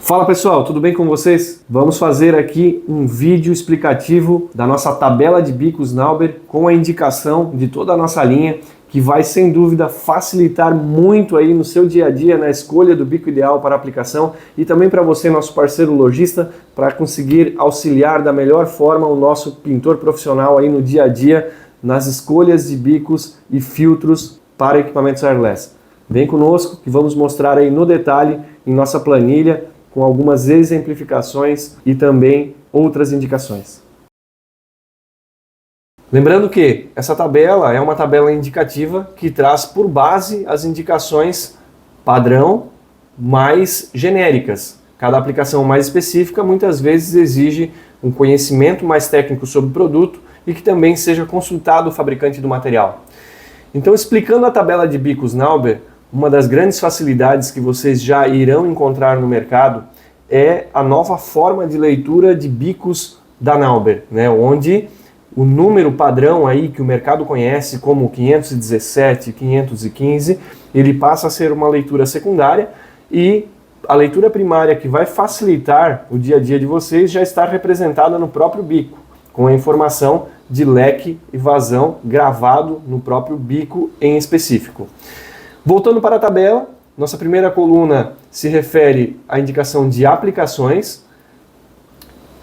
Fala pessoal, tudo bem com vocês? Vamos fazer aqui um vídeo explicativo da nossa tabela de bicos Nauber com a indicação de toda a nossa linha, que vai sem dúvida facilitar muito aí no seu dia a dia na escolha do bico ideal para aplicação e também para você, nosso parceiro lojista, para conseguir auxiliar da melhor forma o nosso pintor profissional aí no dia a dia nas escolhas de bicos e filtros para equipamentos airless. Vem conosco que vamos mostrar aí no detalhe em nossa planilha com algumas exemplificações e também outras indicações. Lembrando que essa tabela é uma tabela indicativa que traz por base as indicações padrão mais genéricas. Cada aplicação mais específica muitas vezes exige um conhecimento mais técnico sobre o produto e que também seja consultado o fabricante do material. Então, explicando a tabela de bicos Nauber, uma das grandes facilidades que vocês já irão encontrar no mercado é a nova forma de leitura de bicos da Nauber, né? Onde o número padrão aí que o mercado conhece como 517, 515, ele passa a ser uma leitura secundária e a leitura primária que vai facilitar o dia a dia de vocês já está representada no próprio bico, com a informação de leque e vazão gravado no próprio bico em específico. Voltando para a tabela, nossa primeira coluna se refere à indicação de aplicações.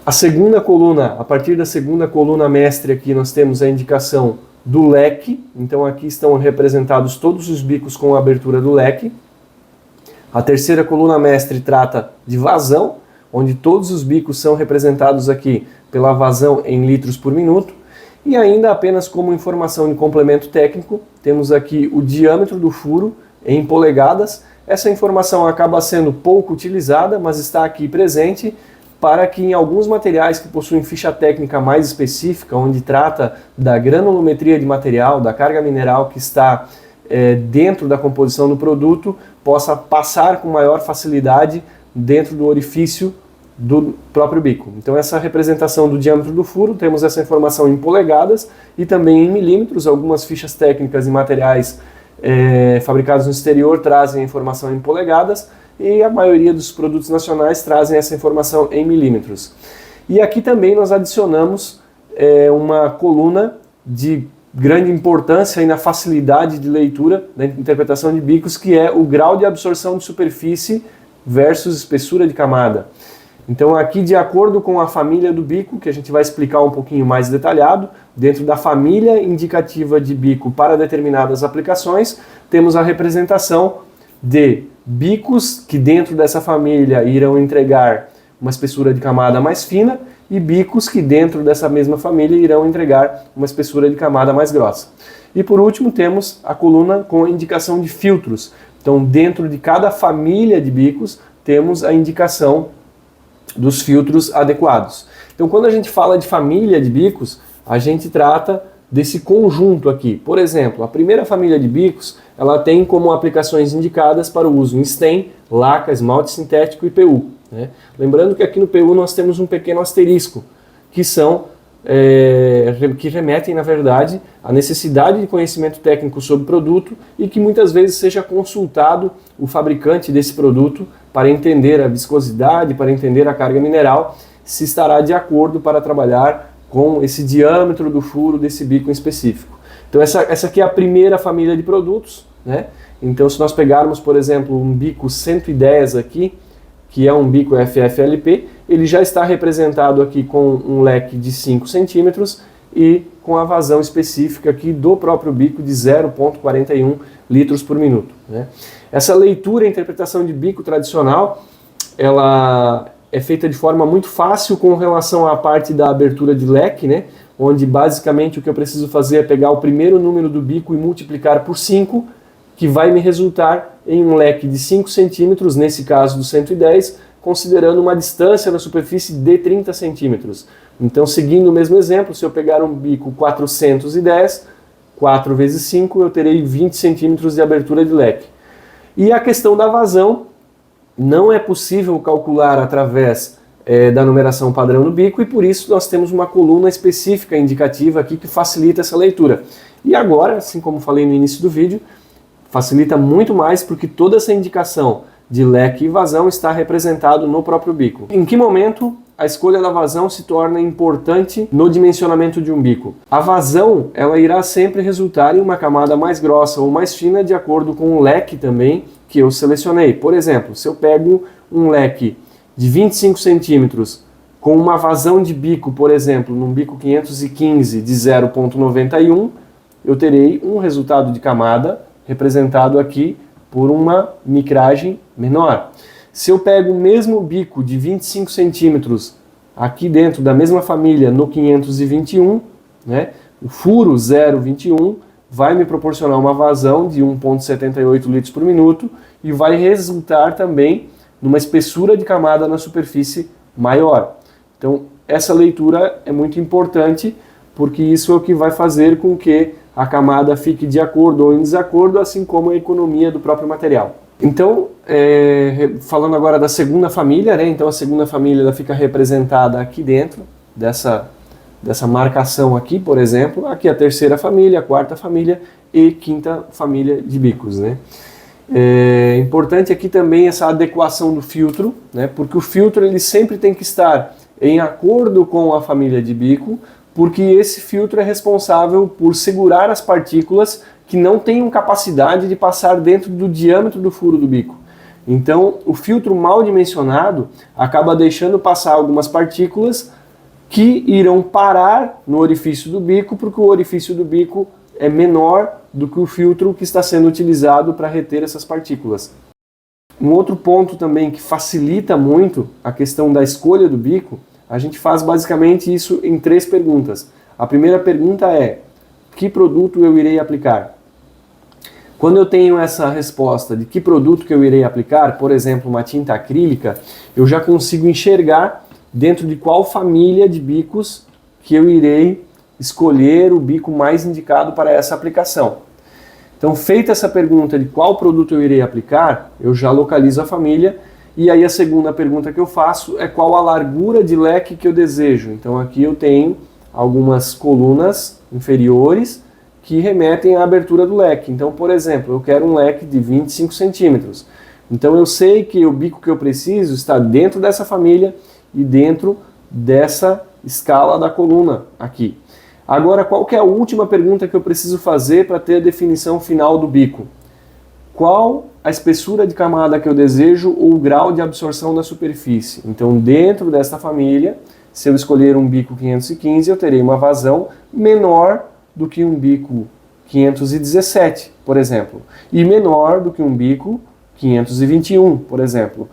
A segunda coluna, a partir da segunda coluna mestre aqui, nós temos a indicação do leque. Então aqui estão representados todos os bicos com a abertura do leque. A terceira coluna mestre trata de vazão, onde todos os bicos são representados aqui pela vazão em litros por minuto. E ainda apenas como informação de complemento técnico, temos aqui o diâmetro do furo em polegadas. Essa informação acaba sendo pouco utilizada, mas está aqui presente para que em alguns materiais que possuem ficha técnica mais específica, onde trata da granulometria de material, da carga mineral que está dentro da composição do produto, possa passar com maior facilidade dentro do orifício do próprio bico. Então essa representação do diâmetro do furo, temos essa informação em polegadas e também em milímetros. Algumas fichas técnicas e materiais fabricados no exterior trazem a informação em polegadas e a maioria dos produtos nacionais trazem essa informação em milímetros. E aqui também nós adicionamos uma coluna de grande importância aí na facilidade de leitura, da interpretação de bicos, que é o grau de absorção de superfície versus espessura de camada. Então aqui, de acordo com a família do bico, que a gente vai explicar um pouquinho mais detalhado, dentro da família indicativa de bico para determinadas aplicações, temos a representação de bicos que dentro dessa família irão entregar uma espessura de camada mais fina e bicos que dentro dessa mesma família irão entregar uma espessura de camada mais grossa. E por último temos a coluna com a indicação de filtros. Então dentro de cada família de bicos temos a indicação dos filtros adequados. Então quando a gente fala de família de bicos, a gente trata desse conjunto aqui. Por exemplo, a primeira família de bicos, ela tem como aplicações indicadas para o uso em stem, laca, esmalte sintético e PU. Né? Lembrando que aqui no PU nós temos um pequeno asterisco, que que remetem, na verdade, à necessidade de conhecimento técnico sobre o produto e que muitas vezes seja consultado o fabricante desse produto para entender a viscosidade, para entender a carga mineral, se estará de acordo para trabalhar com esse diâmetro do furo desse bico em específico. Então essa aqui é a primeira família de produtos, né? Então se nós pegarmos, por exemplo, um bico 110 aqui, que é um bico FFLP, ele já está representado aqui com um leque de 5 centímetros e com a vazão específica aqui do próprio bico de 0,41 litros por minuto. Né? Essa leitura e interpretação de bico tradicional, ela é feita de forma muito fácil com relação à parte da abertura de leque, né? Onde basicamente o que eu preciso fazer é pegar o primeiro número do bico e multiplicar por 5, que vai me resultar em um leque de 5 centímetros, nesse caso do 110, considerando uma distância na superfície de 30 centímetros. Então, seguindo o mesmo exemplo, se eu pegar um bico 410, 4 vezes 5, eu terei 20 centímetros de abertura de leque. E a questão da vazão, não é possível calcular através da numeração padrão do bico e por isso nós temos uma coluna específica indicativa aqui que facilita essa leitura. E agora, assim como falei no início do vídeo, facilita muito mais porque toda essa indicação de leque e vazão está representado no próprio bico. Em que momento a escolha da vazão se torna importante no dimensionamento de um bico? A vazão, ela irá sempre resultar em uma camada mais grossa ou mais fina de acordo com o leque também que eu selecionei. Por exemplo, se eu pego um leque de 25 centímetros com uma vazão de bico, por exemplo, num bico 515 de 0,91, eu terei um resultado de camada representado aqui por uma micragem menor. Se eu pego o mesmo bico de 25 centímetros aqui dentro da mesma família no 521, né, o furo 0,21 vai me proporcionar uma vazão de 1,78 litros por minuto e vai resultar também numa espessura de camada na superfície maior. Então, essa leitura é muito importante porque isso é o que vai fazer com que a camada fique de acordo ou em desacordo, assim como a economia do próprio material. Então, falando agora da segunda família, né? Então a segunda família ela fica representada aqui dentro dessa marcação aqui, por exemplo. Aqui a terceira família, a quarta família e quinta família de bicos, né? É importante aqui também essa adequação do filtro, né? Porque o filtro ele sempre tem que estar em acordo com a família de bico, porque esse filtro é responsável por segurar as partículas que não tenham capacidade de passar dentro do diâmetro do furo do bico. Então, o filtro mal dimensionado acaba deixando passar algumas partículas que irão parar no orifício do bico, porque o orifício do bico é menor do que o filtro que está sendo utilizado para reter essas partículas. Um outro ponto também que facilita muito a questão da escolha do bico, a gente faz basicamente isso em 3 perguntas. A primeira pergunta é: que produto eu irei aplicar? Quando eu tenho essa resposta de que produto que eu irei aplicar, por exemplo, uma tinta acrílica, eu já consigo enxergar dentro de qual família de bicos que eu irei escolher o bico mais indicado para essa aplicação. Então, feita essa pergunta de qual produto eu irei aplicar, eu já localizo a família. E aí a segunda pergunta que eu faço é qual a largura de leque que eu desejo. Então aqui eu tenho algumas colunas inferiores que remetem à abertura do leque. Então, por exemplo, eu quero um leque de 25 centímetros. Então eu sei que o bico que eu preciso está dentro dessa família e dentro dessa escala da coluna aqui. Agora, qual que é a última pergunta que eu preciso fazer para ter a definição final do bico? Qual a espessura de camada que eu desejo ou o grau de absorção da superfície? Então, dentro desta família, se eu escolher um bico 515, eu terei uma vazão menor do que um bico 517, por exemplo, e menor do que um bico 521, por exemplo.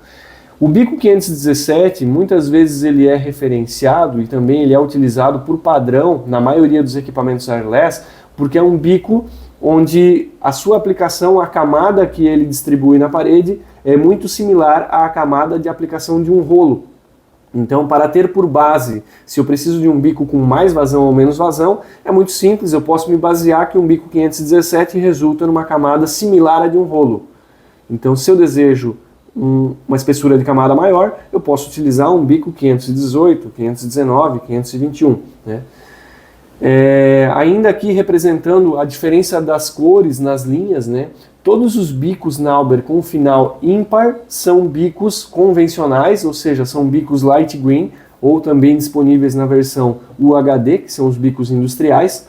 O bico 517, muitas vezes ele é referenciado e também ele é utilizado por padrão na maioria dos equipamentos airless, porque é um bico onde a sua aplicação, a camada que ele distribui na parede, é muito similar à camada de aplicação de um rolo. Então, para ter por base, se eu preciso de um bico com mais vazão ou menos vazão, é muito simples, eu posso me basear que um bico 517 resulta numa camada similar à de um rolo. Então, se eu desejo uma espessura de camada maior, eu posso utilizar um bico 518, 519, 521, né? Ainda aqui representando a diferença das cores nas linhas, né? Todos os bicos Nauber com final ímpar são bicos convencionais, ou seja, são bicos light green, ou também disponíveis na versão UHD, que são os bicos industriais,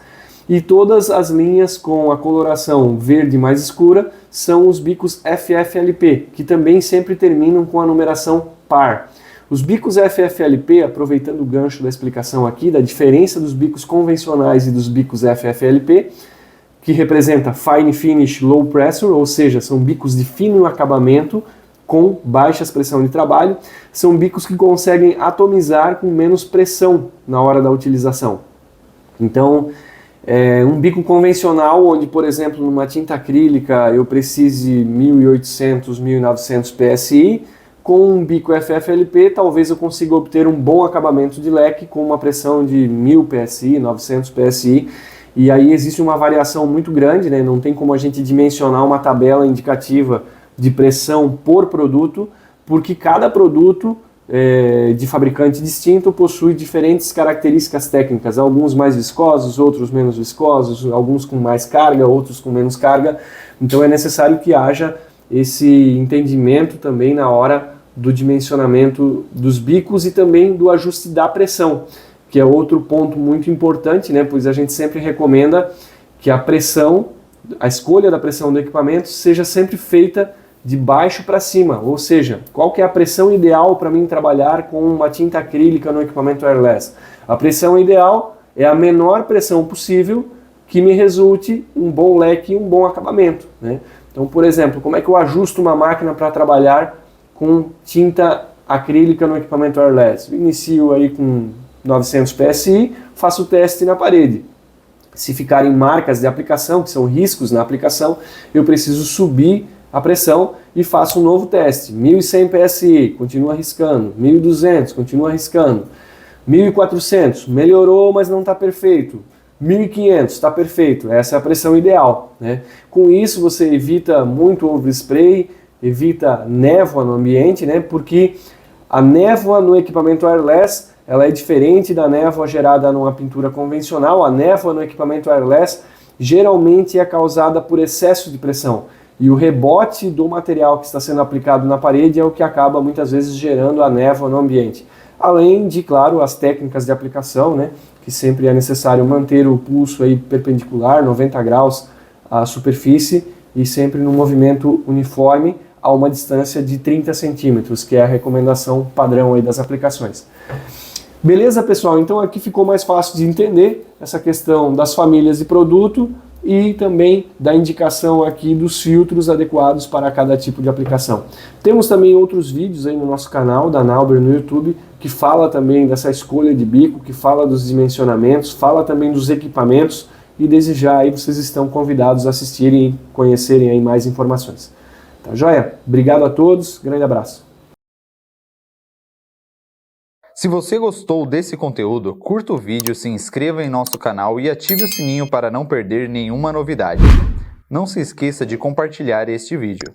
e todas as linhas com a coloração verde mais escura são os bicos FFLP, que também sempre terminam com a numeração par. Os bicos FFLP, aproveitando o gancho da explicação aqui, da diferença dos bicos convencionais e dos bicos FFLP, que representa Fine Finish Low Pressure, ou seja, são bicos de fino acabamento com baixa pressão de trabalho, são bicos que conseguem atomizar com menos pressão na hora da utilização. Então, um bico convencional, onde, por exemplo, numa tinta acrílica eu precise 1800, 1900 PSI, com um bico FFLP, talvez eu consiga obter um bom acabamento de leque com uma pressão de 1000 PSI, 900 PSI, e aí existe uma variação muito grande, né? Não tem como a gente dimensionar uma tabela indicativa de pressão por produto, porque cada produto de fabricante distinto possui diferentes características técnicas, alguns mais viscosos, outros menos viscosos, alguns com mais carga, outros com menos carga, então é necessário que haja esse entendimento também na hora do dimensionamento dos bicos e também do ajuste da pressão, que é outro ponto muito importante, né? Pois a gente sempre recomenda que a pressão, a escolha da pressão do equipamento seja sempre feita de baixo para cima, ou seja, qual que é a pressão ideal para mim trabalhar com uma tinta acrílica no equipamento wireless? A pressão ideal é a menor pressão possível que me resulte um bom leque e um bom acabamento, né? Então, por exemplo, como é que eu ajusto uma máquina para trabalhar com tinta acrílica no equipamento wireless? Eu inicio aí com 900 PSI, faço o teste na parede. Se ficarem marcas de aplicação, que são riscos na aplicação, eu preciso subir a pressão e faço um novo teste. 1100 PSI, continuo arriscando. 1200, continuo arriscando. 1400, melhorou, mas não está perfeito. 1500, está perfeito. Essa é a pressão ideal, né? Com isso você evita muito overspray, evita névoa no ambiente, né? Porque a névoa no equipamento wireless, ela é diferente da névoa gerada numa pintura convencional. A névoa no equipamento wireless geralmente é causada por excesso de pressão. E o rebote do material que está sendo aplicado na parede é o que acaba muitas vezes gerando a névoa no ambiente. Além de, claro, as técnicas de aplicação, né? Que sempre é necessário manter o pulso aí perpendicular, 90 graus à superfície e sempre no movimento uniforme a uma distância de 30 centímetros, que é a recomendação padrão aí das aplicações. Beleza, pessoal? Então aqui ficou mais fácil de entender essa questão das famílias de produto e também da indicação aqui dos filtros adequados para cada tipo de aplicação. Temos também outros vídeos aí no nosso canal da Nauber no YouTube, que fala também dessa escolha de bico, que fala dos dimensionamentos, fala também dos equipamentos, e desde já aí vocês estão convidados a assistirem e conhecerem aí mais informações. Tá joia? Obrigado a todos, grande abraço. Se você gostou desse conteúdo, curta o vídeo, se inscreva em nosso canal e ative o sininho para não perder nenhuma novidade. Não se esqueça de compartilhar este vídeo.